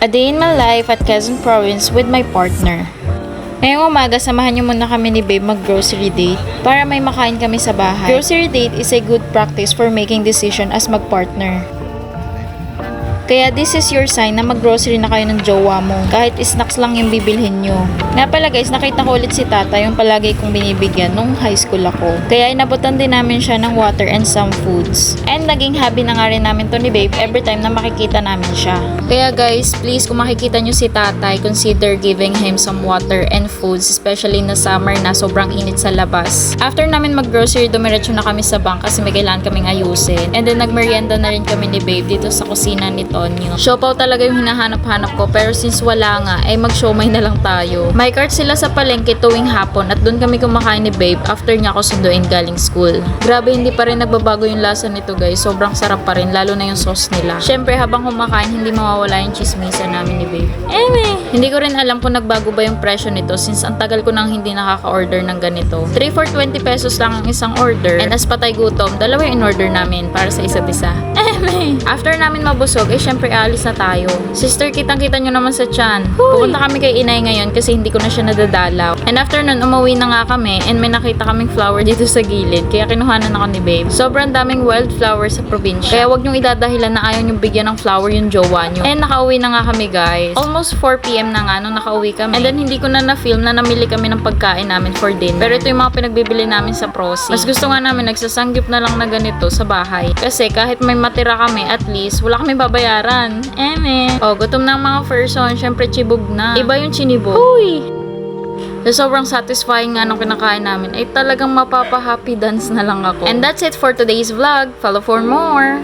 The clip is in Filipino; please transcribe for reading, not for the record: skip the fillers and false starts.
A day in my life at Quezon Province with my partner. Ngayong umaga, samahan niyo muna kami ni Babe mag-grocery date para may makain kami sa bahay. Grocery date is a good practice for making decision as mag-partner. Kaya this is your sign na mag-grocery na kayo ng jowa mo. Kahit snacks lang yung bibilhin nyo. Nga pala guys, nakita ko ulit si tata yung palagi kong binibigyan nung high school ako. Kaya inabutan din namin siya ng water and some foods. And naging hobby na nga rin namin to ni Babe every time na makikita namin siya. Kaya guys, please kung makikita nyo si tatay, consider giving him some water and foods, especially na summer na sobrang init sa labas. After namin mag-grocery, dumiretso na kami sa bank kasi may kailangan kaming ayusin. And then nagmerienda na rin kami ni Babe dito sa kusina nito. Siopaw talaga yung hinahanap-hanap ko, pero since wala nga, ay mag-siomay na lang tayo. May cart sila sa palengke tuwing hapon at doon kami kumakain ni Babe after niya ako sunduin galing school. Grabe, hindi pa rin nagbabago yung lasa nito guys. Sobrang sarap pa rin, lalo na yung sauce nila. Syempre, habang kumakain, hindi mawawala yung chismisa namin ni Babe. Hindi ko rin alam kung nagbago ba yung presyo nito since ang tagal ko nang hindi nakaka-order ng ganito. 3 for 20 pesos lang ang isang order, and as patay gutom, dalawa yung in-order namin para sa isa't isa. After namin mabusog, syempre aalis na tayo. Sister, kitang-kita nyo naman sa tiyan. Pupunta kami kay inay ngayon kasi hindi ko na siya nadadalaw. And after nun, umuwi na nga kami and may nakita kaming flower dito sa gilid. Kaya kinuhanan ako ni Babe. Sobrang daming wildflower sa probinsya. Kaya wag nyong idadahilan na ayaw nyong bigyan ng flower yung jowa nyo. And nakauwi na nga kami guys. Almost 4 PM na nga nung nakauwi kami. And then hindi ko na na-film na namili kami ng pagkain namin for dinner. Pero ito yung mga pinagbibili namin sa Prosi. Mas gusto nga namin nagsasanggip na lang na ganito sa bahay. Kasi kahit may matira kami, at least wala kami babayaran. Oh, gutom na ang mga person. Syempre, chibog na. Iba yung chinibog. Uy! So, sobrang satisfying nga nung kinakain namin. Ay talagang mapapa-happy dance na lang ako. And that's it for today's vlog. Follow for more!